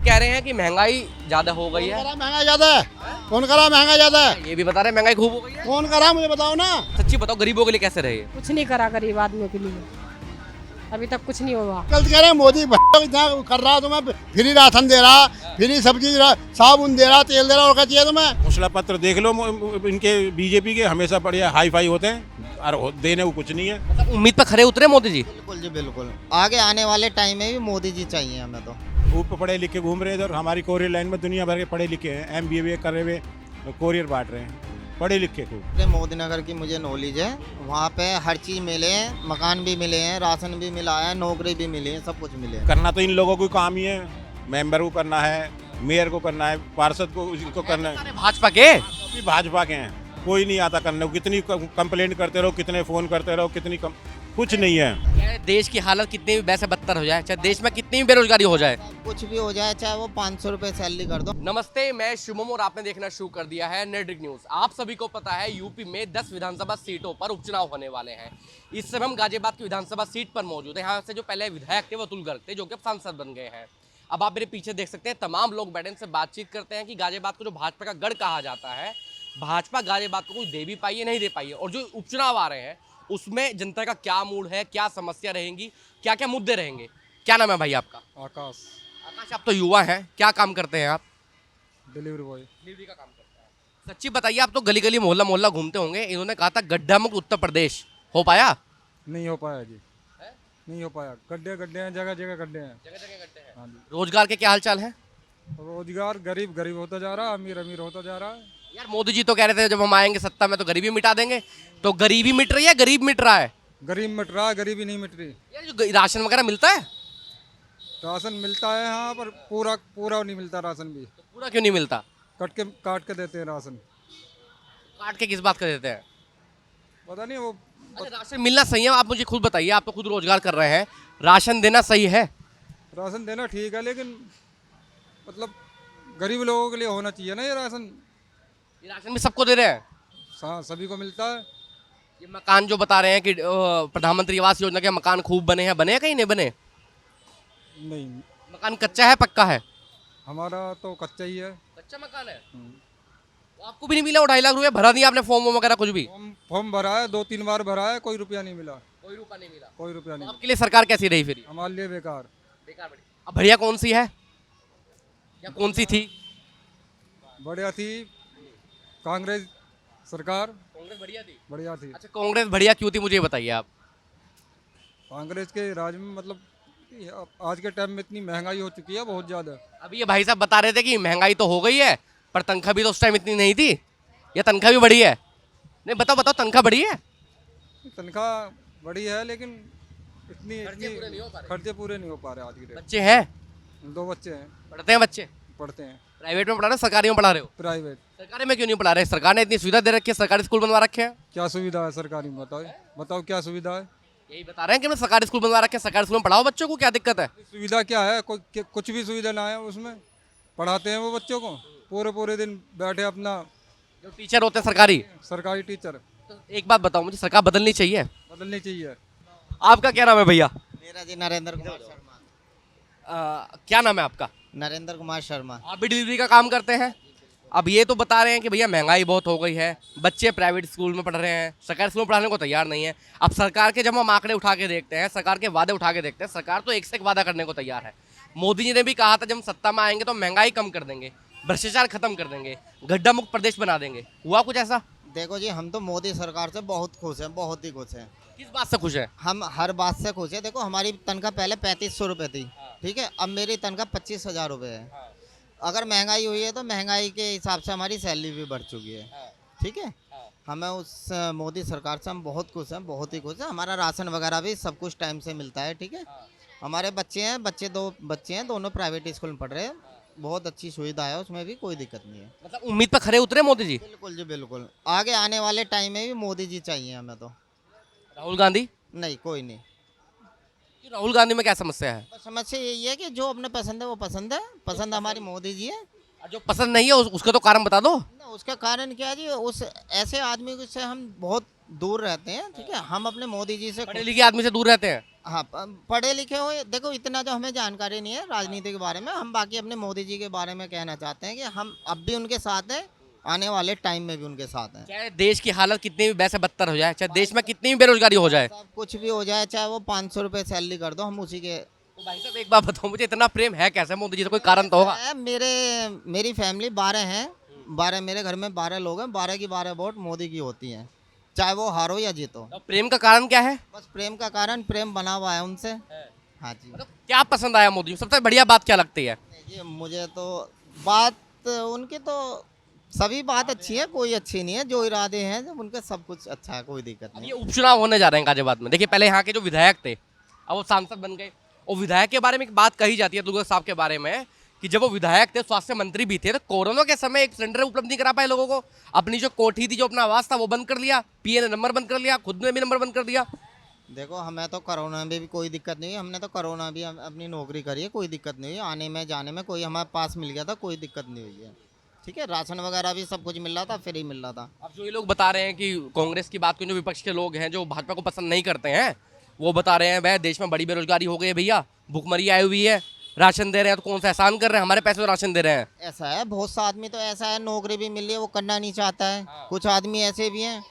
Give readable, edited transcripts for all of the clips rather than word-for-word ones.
कह रहे हैं कि महंगाई ज्यादा हो गई है। महंगा ज्यादा है? कौन करा महंगा ज्यादा है? ये भी बता रहे हैं महंगाई खूब हो गई है। कौन करा मुझे बताओ ना। सच्ची बताओ गरीबों के लिए कैसे रहे? कुछ नहीं करा गरीब आदमियों के लिए, अभी तक कुछ नहीं हुआ। कल कह रहे हैं मोदी इतना कर रहा तुम्हें, फ्री राशन दे रहा, फ्री सब्जी साबुन दे रहा, तेल दे रहा, और क्या चाहिए तुम्हें? घोषणा पत्र देख लो इनके बीजेपी के, हमेशा बढ़िया हाई फाई होते हैं और देने को कुछ नहीं है। मतलब उम्मीद पर खरे उतरे मोदी जी? बिल्कुल जी बिल्कुल, आगे आने वाले टाइम में भी मोदी जी चाहिए हमें। तो खूब पढ़े लिखे घूम रहे हैं इधर, हमारी कोरियर लाइन में दुनिया भर के पढ़े लिखे हैं, MBA कर रहे हुए कोरियर बांट रहे हैं, पढ़े लिखे खूब। मोदी नगर की मुझे नॉलेज है, वहाँ पे हर चीज़ मिले हैं, मकान भी मिले हैं, राशन भी मिला है, नौकरी भी मिली है, सब कुछ मिले हैं। करना तो इन लोगों को काम ही है, मेंबर को करना है, मेयर को करना है, पार्षद को इनको करना है। भाजपा के अभी भाजपा के हैं, कोई नहीं आता करने को। कितनी कंप्लेंट करते रहो, कितने फ़ोन करते रहो, कुछ नहीं है। चाहे देश की हालत कितनी भी वैसे बदतर हो जाए, चाहे देश में कितनी भी बेरोजगारी हो जाए, कुछ भी हो जाए, चाहे वो 500 रुपये सैलरी कर दो। नमस्ते, मैं शुभम और आपने देखना शुरू कर दिया है नेटरिक न्यूज। आप सभी को पता है यूपी में 10 विधानसभा सीटों पर उपचुनाव होने वाले हैं। इस समय हम गाजियाबाद की विधानसभा सीट पर मौजूद हैं। यहाँ से जो पहले विधायक थे वो अतुल गर्ग थे, जो कि अब सांसद बन गए हैं। अब आप मेरे पीछे देख सकते हैं तमाम लोग बैठे से बातचीत करते हैं कि गाजियाबाद को जो भाजपा का गढ़ कहा जाता है, भाजपा गाजियाबाद को कुछ दे भी पाई है, नहीं दे पाई है। और जो उपचुनाव आ रहे हैं उसमें जनता का क्या मूड है, क्या समस्या रहेंगी, क्या क्या मुद्दे रहेंगे। क्या नाम है भाई आपका? आकाश। आकाश, आप तो युवा हैं, क्या काम करते हैं आप? Delivery boy. डिलीवरी का काम करता है। सच्ची बताइए, आप तो गली गली मोहल्ला मोहल्ला घूमते होंगे। इन्होंने कहा था गड्ढा मुक्त उत्तर प्रदेश, हो पाया? नहीं हो पाया जी, नहीं हो पाया। गड्ढे गड्ढे हैं, जगह जगह गड्ढे हैं, जगह जगह गड्ढे हैं। हाँ जी। रोजगार के क्या हाल चाल है? रोजगार गरीब गरीब होता जा रहा है, अमीर अमीर होता जा रहा है। यार मोदी जी तो कह रहे थे जब हम आएंगे सत्ता में तो गरीबी मिटा देंगे, तो गरीबी मिट रही है, गरीब मिट रहा है? गरीब मिट रहा है, गरीबी नहीं मिट रही। यार जो राशन वगैरह मिलता है, राशन मिलता है हाँ, पर पूरा पूरा नहीं मिलता राशन भी। तो पूरा क्यों नहीं मिलता? काट के देते हैं राशन। काट के किस बात का देते हैं? पता नहीं वो। अच्छा, राशन मिलना सही है? आप मुझे खुद बताइए, आप तो खुद रोजगार कर रहे हैं, राशन देना सही है? राशन देना ठीक है, लेकिन मतलब गरीब लोगों के लिए होना चाहिए ना ये राशन। ये राशन भी सबको दे रहे हैं? हाँ, सभी को मिलता है। ये मकान जो बता रहे हैं कि प्रधानमंत्री आवास योजना के मकान खूब बने हैं, बने हैं कहीं नहीं बने? नहीं, मकान कच्चा है पक्का है? हमारा तो कच्चा ही है। कच्चा मकान है। तो आपको भी नहीं मिला वो 2.5 लाख रुपए? भरा नहीं आपने फॉर्म वगैरह कुछ भी? फॉर्म भरा है, 2-3 बार भरा है, कोई रुपया नहीं मिला। कोई रुपया नहीं मिला? कोई रुपया तो नहीं। आपके लिए सरकार कैसी रही फिर? हमारे लिए बेकार। बेकार बड़ी। अब बढ़िया कौन सी है या कौन सी थी? बढ़िया थी कांग्रेस सरकार। कांग्रेस बढ़िया थी? बढ़िया थी। अच्छा, कांग्रेस बढ़िया क्यों थी मुझे ये बताइए आप। कांग्रेस के राज में मतलब आज के टाइम में इतनी महंगाई हो चुकी है बहुत ज़्यादा। अभी ये भाई साहब बता रहे थे कि महंगाई तो हो गई है पर तनख्वाह भी तो उस टाइम इतनी नहीं थी, या तनख्वाह भी बढ़ी है? नहीं बताओ बताओ, तनख्वाह बढ़ी है? तनख्वाह बढ़ी है, लेकिन इतनी खर्चे पूरे नहीं हो पा रहे आज की डेट। बच्चे हैं? 2 बच्चे हैं। पढ़ते हैं बच्चे? पढ़ते हैं। प्राइवेट में पढ़ा रहे हो, सरकारी में पढ़ा रहे हो? प्राइवेट। सरकारी में क्यों नहीं पढ़ा रहे? सरकार ने इतनी सुविधा दे रखी है, सरकारी स्कूल बनवा रखे हैं। क्या सुविधा है सरकारी में? बताओ क्या सुविधा है? यही बता रहे हैं कि हमने सरकारी स्कूल बनवा रखे हैं, सरकारी स्कूल में पढ़ाओ बच्चों को, क्या दिक्कत है? सुविधा क्या है? कुछ भी सुविधा ना है उसमें। पढ़ाते हैं वो बच्चों को, पूरे दिन बैठे अपना। जो टीचर होते हैं सरकारी टीचर। तो एक बात बताओ मुझे, सरकार बदलनी चाहिए? बदलनी चाहिए। आपका क्या नाम है भैया? मेरा जी नरेंद्र कुमार शर्मा। क्या नाम है आपका? नरेंद्र कुमार शर्मा। आप भी डिलीवरी का काम करते हैं? अब ये तो बता रहे हैं कि भैया महंगाई बहुत हो गई है, बच्चे प्राइवेट स्कूल में पढ़ रहे हैं, सरकारी स्कूल में पढ़ाने को तैयार नहीं है। अब सरकार के जब हम आंकड़े उठा के देखते हैं, सरकार के वादे उठा के देखते हैं, सरकार तो एक से एक वादा करने को तैयार है। मोदी जी ने भी कहा था जब हम सत्ता में आएंगे तो महंगाई कम कर देंगे, भ्रष्टाचार खत्म कर देंगे, गड्ढा मुक्त प्रदेश बना देंगे। हुआ कुछ ऐसा? देखो जी, हम तो मोदी सरकार से बहुत खुश हैं, बहुत ही खुश हैं। किस बात से खुश है? हम हर बात से खुश हैं। देखो, हमारी तनख्वाह पहले 3500 रुपये थी, ठीक है, अब मेरी तनख्वाह 25,000 रुपये है। अगर महंगाई हुई है तो महंगाई के हिसाब से हमारी सैलरी भी बढ़ चुकी है, ठीक है। हमें उस मोदी सरकार से हम बहुत खुश हैं, बहुत ही खुश हैं। हमारा राशन वगैरह भी सब कुछ टाइम से मिलता है, ठीक है। हमारे बच्चे हैं, 2 बच्चे हैं, दोनों प्राइवेट स्कूल में पढ़ रहे हैं। बहुत अच्छी सुविधा है, उसमें भी कोई दिक्कत नहीं है। मतलब उम्मीद पर खरे उतरे मोदी जी? बिल्कुल जी बिल्कुल, आगे आने वाले टाइम में भी मोदी जी चाहिए हमें। तो राहुल गांधी? नहीं, कोई नहीं। राहुल गांधी में क्या समस्या है? बस समस्या यही है कि जो अपने पसंद है वो पसंद है, पसंद हमारी मोदी जी है। और जो पसंद नहीं है उसका तो कारण बता दो ना, उसका कारण क्या है जी, उस ऐसे आदमी से हम बहुत दूर रहते हैं, ठीक है। हम अपने मोदी जी से पढ़े लिखे आदमी से दूर रहते हैं? हाँ पढ़े लिखे हुए, देखो इतना तो हमें जानकारी नहीं है राजनीति के बारे में। हम बाकी अपने मोदी जी के बारे में कहना चाहते हैं कि हम अब भी उनके साथ हैं, आने वाले टाइम में भी उनके साथ हैं। चाहे देश की हालत कितनी भी वैसे बदतर हो जाए, चाहे देश में कितनी भी बेरोजगारी हो जाए, सब कुछ भी हो जाए, चाहे वो 500 रुपये सैलरी कर दो, हम उसी के। तो भाई साहब एक बात बताओ मुझे, इतना प्रेम है कैसे मोदी जी से? कोई कारण तो होगा। मेरी फैमिली 12 हैं, 12 मेरे घर में 12 लोग हैं, 12 की 12 वोट मोदी की होती हैं, चाहे वो हारो या जीतो। तो प्रेम का कारण क्या है? बस प्रेम का कारण, प्रेम बना हुआ है उनसे। हाँ जी। मतलब क्या पसंद आया मोदी जी? सबसे बढ़िया बात क्या लगती है? ये मुझे तो बात उनकी तो सभी बात अच्छी है, कोई अच्छी नहीं है। जो इरादे हैं जब उनके सब कुछ अच्छा है, कोई दिक्कत अब नहीं। ये उपचुनाव होने जा रहे हैं गाजियाबाद में। देखिए पहले यहाँ के जो विधायक थे अब वो सांसद बन गए, और विधायक के बारे में एक बात कही जाती है दुर्गा साहब के बारे में कि जब वो विधायक थे, स्वास्थ्य मंत्री भी थे, तो कोरोना के समय एक सिलेंडर उपलब्ध नहीं करा पाए लोगों को। अपनी जो कोठी थी, जो अपना आवास था वो बंद कर लिया, पीए ने नंबर बंद कर लिया, खुद ने भी नंबर बंद कर दिया। देखो हमें तो कोरोना में भी कोई दिक्कत नहीं हुई, हमने तो कोरोना भी अपनी नौकरी करी है, कोई दिक्कत नहीं हुई। आने में जाने में कोई हमारे पास मिल गया था, कोई दिक्कत नहीं हुई है। ठीक है, राशन वगैरह भी सब कुछ मिल रहा था, फ्री मिल रहा था। अब जो ये लोग बता रहे हैं कि कांग्रेस की बात को, जो विपक्ष के लोग हैं जो भाजपा को पसंद नहीं करते हैं, वो बता रहे हैं भाई देश में बड़ी बेरोजगारी हो गई है भैया, भूखमरी आई हुई है, राशन दे रहे हैं तो कौन सा एहसान कर रहे हैं, हमारे पैसे में राशन दे रहे हैं। ऐसा है, बहुत सा आदमी तो ऐसा है, नौकरी भी मिल रही है वो करना नहीं चाहता है। कुछ आदमी ऐसे भी हैं।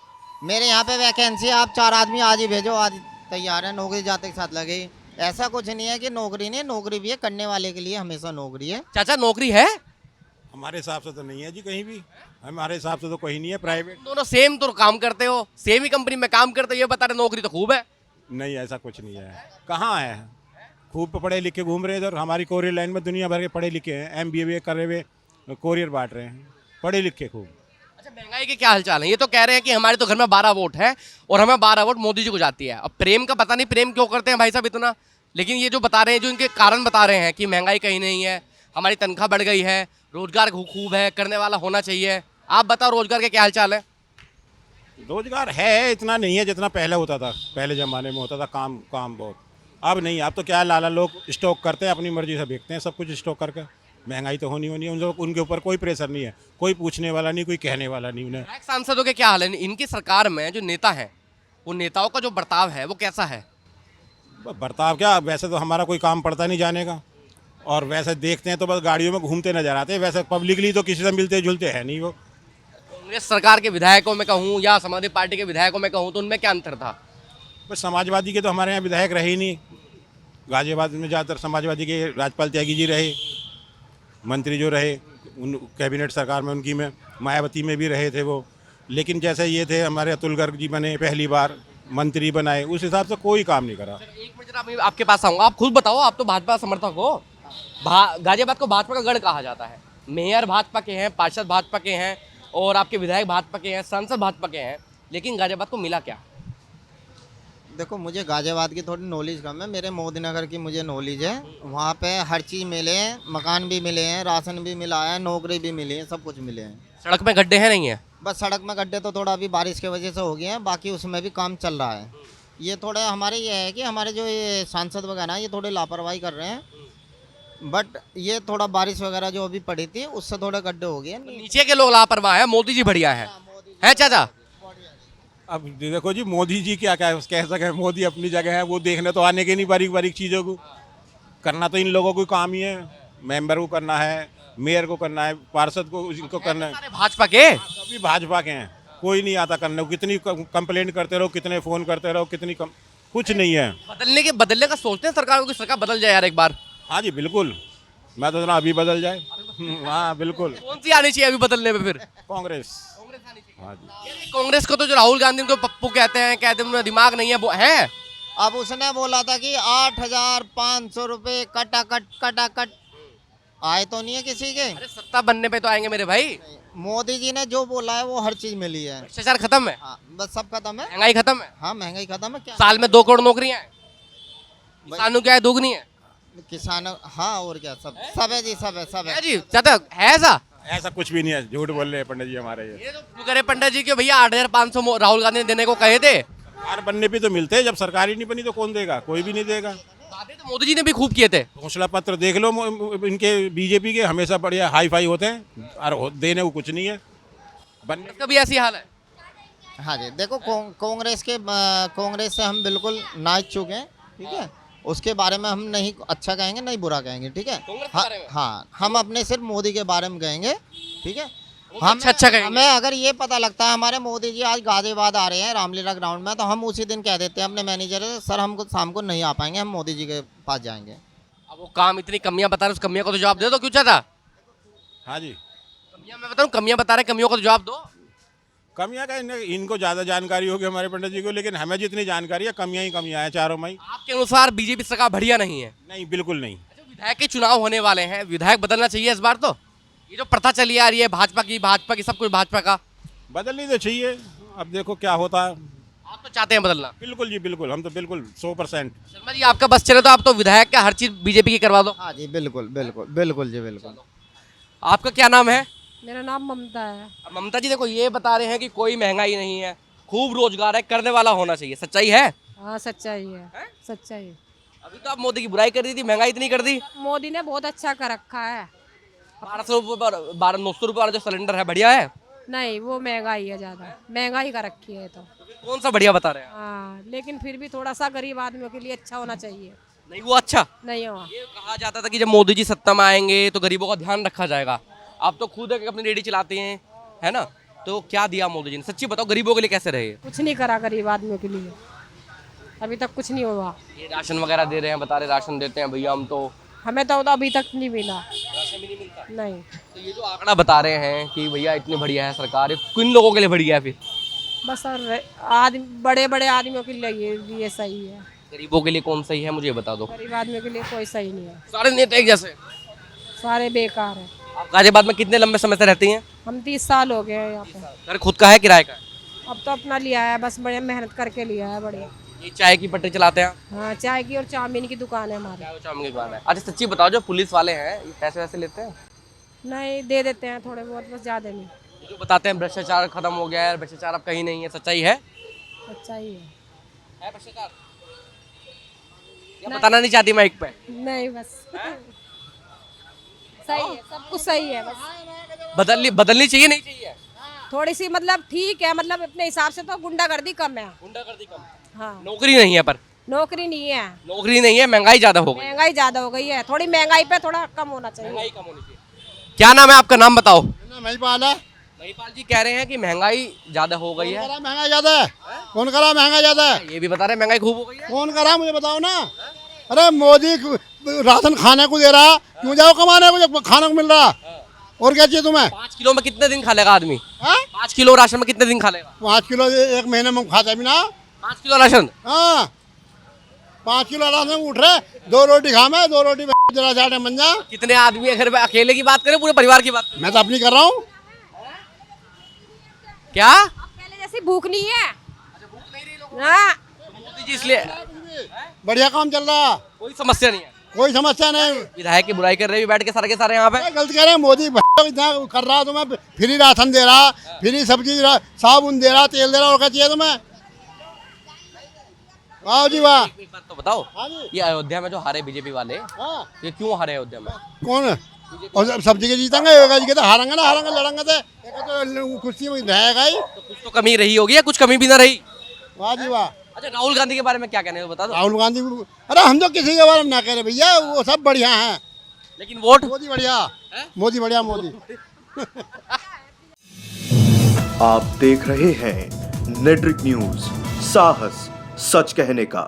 मेरे यहाँ पे वैकेंसी है, आप 4 आदमी आज ही भेजो, आज तैयार है, नौकरी जाते के साथ लगेगी। ऐसा कुछ नहीं है कि नौकरी नहीं, नौकरी भी है, करने वाले के लिए हमेशा नौकरी है। चाचा नौकरी है? हमारे हिसाब से तो नहीं है जी, कहीं भी हमारे हिसाब से तो कहीं नहीं है। प्राइवेट दोनों सेम तो काम करते हो, सेम ही कंपनी में काम करते हो, ये बता रहे नौकरी तो खूब है। नहीं, ऐसा कुछ नहीं है। कहाँ है? खूब पढ़े लिखे घूम रहे हैं इधर। हमारी कोरियर लाइन में दुनिया भर के पढ़े लिखे हैं, MBA करे हुए कोरियर बांट रहे हैं, पढ़े लिखे खूब। अच्छा महंगाई के क्या हालचाल है? ये तो कह रहे हैं कि हमारे तो घर में 12 वोट है और हमें 12 वोट मोदी जी को जाती है। अब प्रेम का पता नहीं प्रेम क्यों करते हैं भाई साहब इतना, लेकिन ये जो बता रहे हैं, जो इनके कारण बता रहे हैं कि महंगाई कहीं नहीं है, हमारी तनख्वाह बढ़ गई है, रोजगार खूब है, करने वाला होना चाहिए। आप बताओ रोजगार के क्या हालचाल है? रोजगार है, इतना नहीं है जितना पहले होता था। पहले ज़माने में होता था काम बहुत। अब नहीं, अब तो क्या लाला लोग स्टॉक करते हैं, अपनी मर्जी से बेचते हैं सब कुछ स्टॉक करके। महंगाई तो होनी है, उनके ऊपर कोई प्रेशर नहीं है, कोई पूछने वाला नहीं, कोई कहने वाला नहीं उन्हें। विधायक सांसदों के क्या हाल है? इनकी सरकार में जो नेता हैं, वो नेताओं का जो बर्ताव है वो कैसा है? बर्ताव क्या, वैसे तो हमारा कोई काम पड़ता नहीं जाने का, और वैसे देखते हैं तो बस गाड़ियों में घूमते नजर आते हैं। वैसे पब्लिकली तो किसी से मिलते जुलते हैं नहीं वो। कांग्रेस सरकार के विधायकों में कहूँ या समाजवादी पार्टी के विधायकों में कहूँ तो उनमें क्या अंतर था? बस समाजवादी के तो हमारे यहाँ विधायक रहे ही नहीं। गाजियाबाद में ज़्यादातर समाजवादी के राजपाल त्यागी जी रहे, मंत्री जो रहे उन कैबिनेट सरकार में उनकी में, मायावती में भी रहे थे वो। लेकिन जैसे ये थे हमारे अतुल गर्ग जी बने पहली बार मंत्री बनाए, उस हिसाब से कोई काम नहीं करा। एक मिनट जरा मैं आपके पास आऊँगा, आप खुद बताओ, आप तो भाजपा समर्थक हो। गाजियाबाद को भाजपा का गढ़ कहा जाता है, मेयर भाजपा के हैं, पार्षद भाजपा के हैं और आपके विधायक भाजपा के हैं, सांसद भाजपा के हैं, लेकिन गाजियाबाद को मिला क्या? देखो मुझे गाजियाबाद की थोड़ी नॉलेज कम है, मेरे मोदी नगर की मुझे नॉलेज है। वहाँ पे हर चीज़ मिले हैं, मकान भी मिले हैं, राशन भी मिला है, नौकरी भी मिली है, सब कुछ मिले हैं। सड़क में गड्ढे हैं नहीं है? बस सड़क में गड्ढे तो थोड़ा अभी बारिश की वजह से हो गए हैं, बाकी उसमें भी काम चल रहा है। ये थोड़ा हमारे ये है कि हमारे जो ये सांसद वगैरह हैं ये थोड़ी लापरवाही कर रहे हैं, बट ये थोड़ा बारिश वगैरह जो अभी पड़ी थी उससे थोड़े गड्ढे हो गए। नीचे के लोग लापरवाह हैं, मोदी जी बढ़िया है चाचा? अब देखो जी, मोदी जी क्या कह सके, मोदी अपनी जगह है, वो देखने तो आने के नहीं बारीक बारीक चीज़ों को। करना तो इन लोगों को काम ही है, मेंबर को करना है, मेयर को करना है, पार्षद को इनको करना है। सारे भाजपा के? सभी भाजपा के हैं, कोई नहीं आता करने को। कितनी कंप्लेंट करते रहो, कितने फ़ोन करते रहो, कुछ नहीं है। बदलने का सोचते हैं सरकार को कि सरकार बदल जाए यार एक बार? हाँ जी बिल्कुल, मैं तो अभी बदल जाए। हाँ बिल्कुल। कौन सी आनी चाहिए अभी बदलने में फिर? कांग्रेस। हाँ जी। कांग्रेस को तो जो राहुल गांधी को पप्पू कहते हैं उनमें दिमाग नहीं है, वो है। अब उसने बोला था कि 8,500 रुपये कटाकट आए तो नहीं है किसी के। अरे सत्ता बनने पे तो आएंगे मेरे भाई। मोदी जी ने जो बोला है वो हर चीज मिली है। भ्रष्टाचार खत्म है, हाँ, बस सब खत्म है। महंगाई खत्म है, हाँ महंगाई खत्म है। क्या साल में 2 करोड़ नौकरियां हैं, किसानों क्या है दुगनी है किसान, हाँ और क्या, सब है जी, सब है जी। चाचा है ऐसा? ऐसा कुछ भी नहीं है, झूठ बोल रहे हैं पंडित जी हमारे। ये तो क्यों करे पंडित जी के भैया 8,500 राहुल गांधी ने देने को कहे थे। सरकार बनने पे तो मिलते हैं, जब सरकार ही नहीं बनी तो कौन देगा? कोई भी नहीं देगा। वादे तो मोदी जी ने भी खूब किए थे। घोषणा पत्र देख लो इनके, बीजेपी के हमेशा बढ़िया हाई फाई होते हैं और देने को कुछ नहीं है। बनने का भी ऐसी हाल है। हाँ जी। देखो कांग्रेस से हम बिल्कुल ना इच्छुक हैं, ठीक है, उसके बारे में हम नहीं अच्छा कहेंगे नहीं बुरा कहेंगे, ठीक है। कांग्रेस के हाँ, बारे में? हाँ, हम अपने सिर्फ मोदी के बारे में कहेंगे, ठीक है। वो तो अच्छा कहेंगे। हमें अगर ये पता लगता है हमारे मोदी जी आज गाजियाबाद आ रहे हैं रामलीला ग्राउंड में, तो हम उसी दिन कह देते हैं अपने मैनेजर से, सर हमको शाम को नहीं आ पाएंगे, हम मोदी जी के पास जाएंगे। अब वो काम इतनी कमियां बता रहे उस कमियों को तो जवाब दे दो, क्यों चाहता? हाँ जी, कमियां मैं बता रहा हूँ, कमियां बता रहे हैं, कमियों को तो जवाब दो। कमियाँ का इनको ज़्यादा जानकारी होगी हमारे पंडित जी को, लेकिन हमें जितनी जानकारी है कमियाँ ही कमियाँ हैं चारों में ही। आपके अनुसार बीजेपी सरकार बढ़िया नहीं है? नहीं, बिल्कुल नहीं। अच्छा, विधायक के चुनाव होने वाले हैं, विधायक बदलना चाहिए इस बार तो? ये जो प्रथा चली आ रही है भाजपा की सब कुछ भाजपा का, बदलनी तो चाहिए, अब देखो क्या होता है। आप तो चाहते हैं बदलना? बिल्कुल जी, बिल्कुल, हम तो बिल्कुल 100%। शर्मा जी, आपका बस चले तो आप तो विधायक का हर चीज बीजेपी की करवा दो। हाँ जी, बिल्कुल बिल्कुल बिल्कुल जी, बिल्कुल। आपका क्या नाम है? मेरा नाम ममता है। अब ममता जी देखो, ये बता रहे हैं कि कोई महंगाई नहीं है, खूब रोजगार है, करने वाला होना चाहिए, सच्चाई है? हाँ सच्चाई है, सच्चाई। अभी तो आप मोदी की बुराई कर दी थी, महंगाई इतनी कर दी। मोदी ने बहुत अच्छा कर रखा है। 900 रुपये वाला जो सिलेंडर है बढ़िया है? नहीं, वो महंगाई है, ज़्यादा महंगाई कर रखी है तो। कौन सा बढ़िया बता रहे हैं? हाँ, लेकिन फिर भी थोड़ा सा गरीब आदमियों के लिए अच्छा होना चाहिए। नहीं वो अच्छा नहीं हुआ। ये कहा जाता था कि जब मोदी जी सत्ता में आएंगे तो गरीबों का ध्यान रखा जाएगा। आप तो खुद अपनी रेडी चलाते हैं, है ना? तो क्या दिया मोदी जी ने, सच्ची बताओ, गरीबों के लिए कैसे रहे? कुछ नहीं करा गरीब आदमियों के लिए, अभी तक कुछ नहीं हुआ। ये राशन वगैरह दे रहे हैं, बता रहे राशन देते हैं भैया हम तो। हमें तो अभी तक नहीं मिला। राशन भी नहीं मिलता? नहीं। तो ये जो आंकड़ा बता रहे हैं कि भैया इतनी बढ़िया है सरकार, ये किन लोगों के लिए बढ़िया है फिर? बस आदमी, बड़े बड़े आदमियों के लिए सही है। गरीबों के लिए कौन सही है मुझे बता दो। गरीब आदमियों के लिए कोई सही नहीं है, सारे नेता एक जैसे? सारे बेकार हैं। आप गाजियाबाद में कितने लंबे समय से रहती हैं? हम 30 साल हो गए हैं यहाँ पे। घर खुद का है किराए का है? अब तो अपना लिया है, बस बड़े मेहनत करके लिया है, बढ़िया। ये चाय की पटरी चलाते हैं? हाँ, चाय की और चाउमीन की दुकान है हमारी। चाय और चाउमीन की दुकान है। अच्छा सच्ची बताओ, जो पुलिस वाले हैं ये पैसे वैसे लेते हैं? नहीं, दे देते हैं थोड़े बहुत, बस ज़्यादा नहीं। ये जो बताते हैं भ्रष्टाचार खत्म हो गया है, भ्रष्टाचार अब कहीं नहीं है, सच्चाई है? अच्छा ही है भ्रष्टाचार? या बताना नहीं चाहती माइक पे? नहीं, बस सही है, सब कुछ सही है। बस बदलनी चाहिए नहीं चाहिए? थोड़ी सी मतलब ठीक है, मतलब अपने हिसाब से तो गुंडागर्दी कम है। गुंडागर्दी कम? हाँ, नौकरी नहीं है पर? नौकरी नहीं है, नौकरी नहीं है, महंगाई ज्यादा हो गई। महंगाई ज्यादा हो गई है, थोड़ी महंगाई पे थोड़ा कम होना चाहिए। महंगाई कम होनी चाहिए। क्या नाम है आपका, नाम बताओ? महिपाल है। महिपाल जी कह रहे हैं कि महंगाई ज्यादा हो गई है। महंगा ज्यादा है? कौन करा महंगा ज्यादा है? ये भी बता रहे हैं महंगाई खूब हो गई है। कौन करा मुझे बताओ ना। अरे मोदी राशन खाने को दे रहा, क्यों जाओ कमाने को जब खाने को मिल रहा? और क्या चाहिए तुम्हें? 5 किलो में कितने दिन खा लेगा आदमी? हाँ? 5 किलो राशन में कितने दिन खा लेगा? 5 किलो एक महीने में खाता भी ना। 5 किलो राशन? हाँ, 5 किलो राशन उठ रहे, 2 रोटी खा मैं, 2 रोटी जरा जाटे बन जा। कितने आदमी अगर अकेले की बात करें, पूरे परिवार की बात करें? मैं तो अपनी कर रहा हूँ। क्या पहले जैसी भूख नहीं है। हाँ, मोदी जी इसलिए बढ़िया काम चल रहा, कोई समस्या नहीं है? कोई समस्या नहीं। विधायक की बुराई कर रहे हैं बैठ के सारे यहाँ पे। गलत कह रहे हैं, मोदी इतना कर रहा, तुम्हें फ्री राशन दे रहा, फ्री सब्जी साबुन दे रहा, तेल दे रहा, और क्या चाहिए तुम्हें? वाह जी वाह। एक बात तो बताओ, हाँ जी। ये अयोध्या में जो हारे बीजेपी वाले, हाँ। ये क्यों हारे अयोध्या में? कौन? और सब्जी के जीतेंगे, योगा जी के तो हारेंगे ना, हारेंगे लड़ेंगे तो कुर्सी में रहेगा ही। तो कुछ तो कमी रही होगी या कुछ कमी भी ना रही? वाह जी वाह। अच्छा, राहुल गांधी के बारे में क्या कहने हैं बता दो। राहुल गांधी, अरे हम तो किसी के बारे में ना कह रहे भैया, वो सब बढ़िया हैं, लेकिन वोट मोदी बढ़िया, मोदी बढ़िया, मोदी। आप देख रहे हैं नेट्रिक न्यूज, साहस सच कहने का।